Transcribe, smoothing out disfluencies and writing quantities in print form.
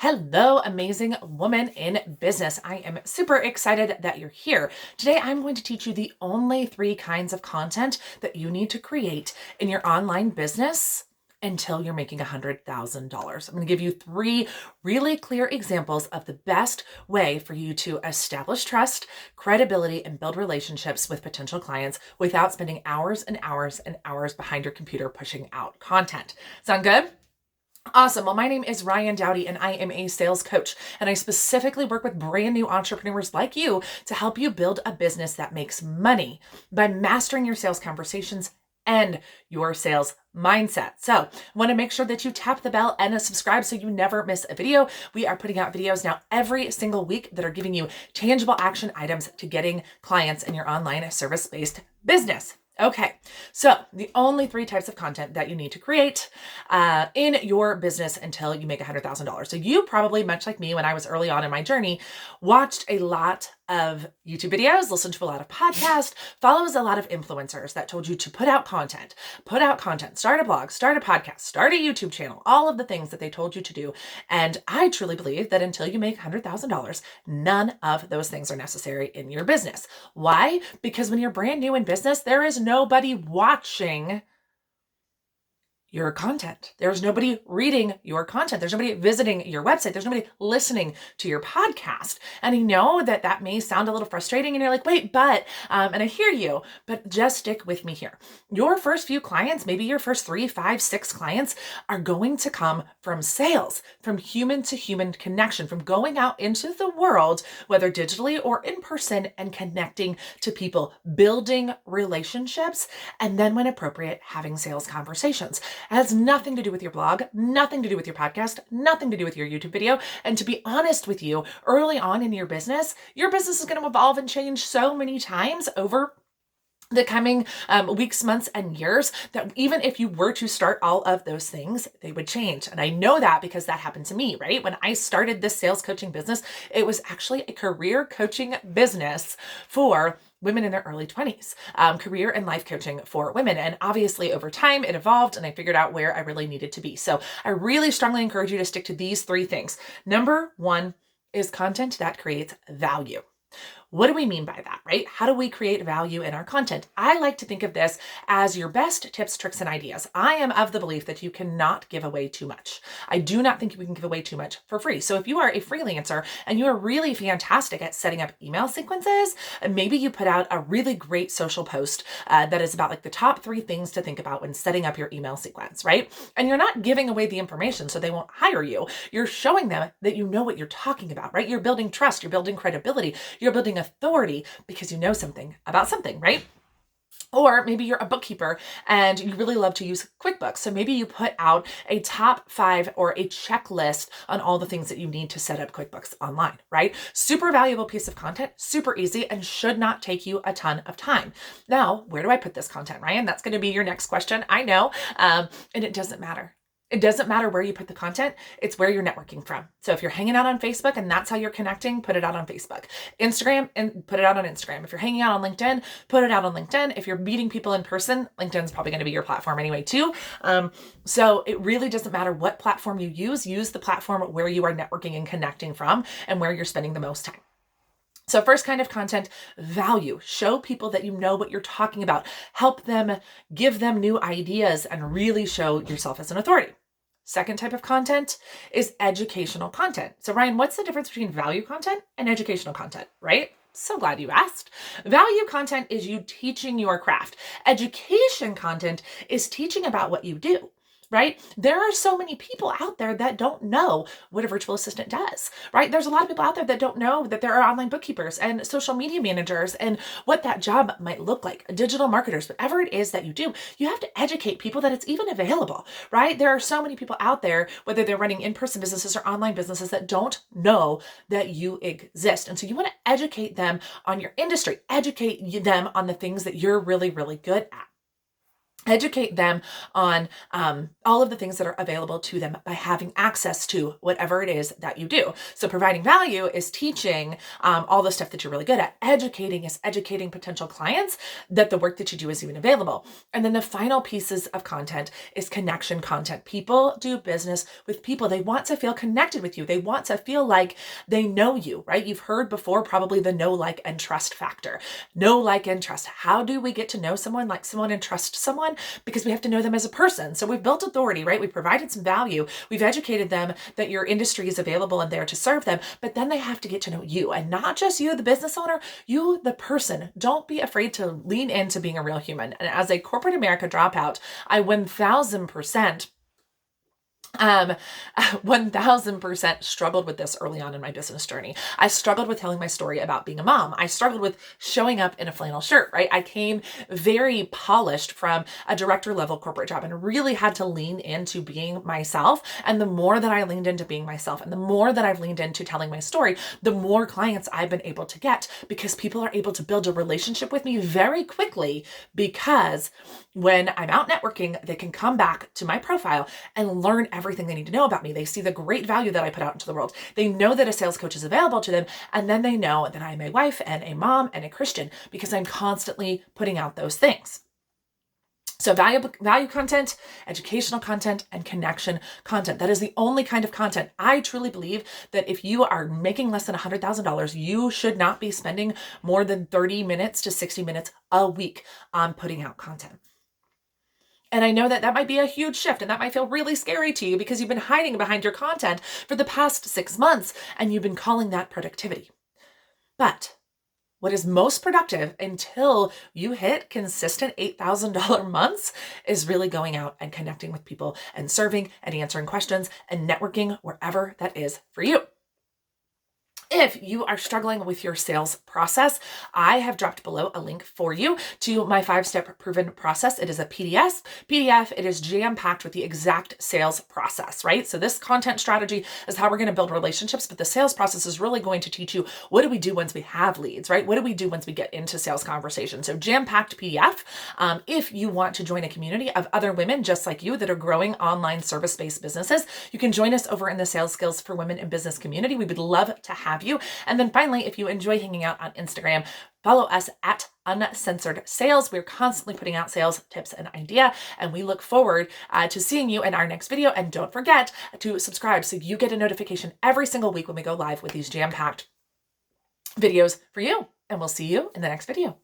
Hello, amazing woman in business. I am super excited that you're here. Today, I'm going to teach you the only 3 kinds of content that you need to create in your online business until you're making $100,000. I'm going to give you 3 really clear examples of the best way for you to establish trust, credibility, and build relationships with potential clients without spending hours and hours and hours behind your computer pushing out content. Sound good? Awesome. Well, my name is Ryan Dowdy and I am a sales coach, and I specifically work with brand new entrepreneurs like you to help you build a business that makes money by mastering your sales conversations and your sales mindset. So I want to make sure that you tap the bell and subscribe so you never miss a video. We are putting out videos now every single week that are giving you tangible action items to getting clients in your online service-based business. Okay, so the only 3 types of content that you need to create in your business until you make $100,000. So you probably, much like me when I was early on in my journey, watched a lot of YouTube videos, listened to a lot of podcasts, follows a lot of influencers that told you to put out content, start a blog, start a podcast, start a YouTube channel, all of the things that they told you to do. And I truly believe that until you make $100,000, none of those things are necessary in your business. Why? Because when you're brand new in business, there is nobody watching your content. There's nobody reading your content. There's nobody visiting your website. There's nobody listening to your podcast. And I know that that may sound a little frustrating and you're like, wait, but, and I hear you, but just stick with me here. Your first few clients, maybe your first 3, 5, 6 clients are going to come from sales, from human to human connection, from going out into the world, whether digitally or in person, and connecting to people, building relationships, and then when appropriate, having sales conversations. It has nothing to do with your blog, nothing to do with your podcast, nothing to do with your YouTube video. And to be honest with you, early on in your business is going to evolve and change so many times over the coming weeks, months, and years that even if you were to start all of those things, they would change. And I know that because that happened to me, right? When I started this sales coaching business, it was actually a career coaching business for women in their early 20s, career and life coaching for women. And obviously over time it evolved and I figured out where I really needed to be. So I really strongly encourage you to stick to these 3 things. Number 1 is content that creates value. What do we mean by that, right? How do we create value in our content? I like to think of this as your best tips, tricks, and ideas. I am of the belief that you cannot give away too much. I do not think we can give away too much for free. So if you are a freelancer and you are really fantastic at setting up email sequences, and maybe you put out a really great social post that is about like the top 3 things to think about when setting up your email sequence, right? And you're not giving away the information so they won't hire you. You're showing them that you know what you're talking about, right? You're building trust, you're building credibility, you're building authority because you know something about something, right? Or maybe you're a bookkeeper and you really love to use QuickBooks. So maybe you put out a top 5 or a checklist on all the things that you need to set up QuickBooks online, right? Super valuable piece of content, super easy, and should not take you a ton of time. Now, where do I put this content, Ryan? That's going to be your next question. I know. And it doesn't matter. It doesn't matter where you put the content, it's where you're networking from. So if you're hanging out on Facebook and that's how you're connecting, put it out on Facebook. Instagram, and put it out on Instagram. If you're hanging out on LinkedIn, put it out on LinkedIn. If you're meeting people in person, LinkedIn's probably going to be your platform anyway too. So it really doesn't matter what platform you use the platform where you are networking and connecting from and where you're spending the most time. So first kind of content, value. Show people that you know what you're talking about. Help them, give them new ideas, and really show yourself as an authority. Second type of content is educational content. So Ryan, what's the difference between value content and educational content, right? So glad you asked. Value content is you teaching your craft. Education content is teaching about what you do. Right? There are so many people out there that don't know what a virtual assistant does, right? There's a lot of people out there that don't know that there are online bookkeepers and social media managers and what that job might look like, digital marketers, whatever it is that you do, you have to educate people that it's even available, right? There are so many people out there, whether they're running in-person businesses or online businesses, that don't know that you exist. And so you want to educate them on your industry, educate them on the things that you're really, really good at. Educate them on all of the things that are available to them by having access to whatever it is that you do. So providing value is teaching all the stuff that you're really good at. Educating is educating potential clients that the work that you do is even available. And then the final pieces of content is connection content. People do business with people. They want to feel connected with you. They want to feel like they know you, right? You've heard before probably the know, like, and trust factor. Know, like, and trust. How do we get to know someone, like someone, and trust someone? Because we have to know them as a person. So we've built authority, right? We've provided some value. We've educated them that your industry is available and there to serve them, but then they have to get to know you, and not just you, the business owner, you, the person. Don't be afraid to lean into being a real human. And as a corporate America dropout, I 1000% struggled with this early on in my business journey. I struggled with telling my story about being a mom. I struggled with showing up in a flannel shirt, right? I came very polished from a director level corporate job and really had to lean into being myself. And the more that I leaned into being myself and the more that I've leaned into telling my story, the more clients I've been able to get, because people are able to build a relationship with me very quickly, because when I'm out networking, they can come back to my profile and learn everything they need to know about me. They see the great value that I put out into the world. They know that a sales coach is available to them. And then they know that I'm a wife and a mom and a Christian, because I'm constantly putting out those things. So value content, educational content, and connection content. That is the only kind of content. I truly believe that if you are making less than $100,000, you should not be spending more than 30 minutes to 60 minutes a week on putting out content. And I know that that might be a huge shift, and that might feel really scary to you because you've been hiding behind your content for the past 6 months and you've been calling that productivity. But what is most productive until you hit consistent $8,000 months is really going out and connecting with people and serving and answering questions and networking wherever that is for you. If you are struggling with your sales process, I have dropped below a link for you to my 5-step proven process. It is a PDF. It is jam-packed with the exact sales process, right? So this content strategy is how we're going to build relationships, but the sales process is really going to teach you, what do we do once we have leads, right? What do we do once we get into sales conversations? So jam-packed PDF. If you want to join a community of other women just like you that are growing online service-based businesses, you can join us over in the Sales Skills for Women in Business community. We would love to have you. And then finally, if you enjoy hanging out on Instagram, follow us at Uncensored Sales. We're constantly putting out sales tips and idea, and we look forward to seeing you in our next video. And don't forget to subscribe so you get a notification every single week when we go live with these jam-packed videos for you. And we'll see you in the next video.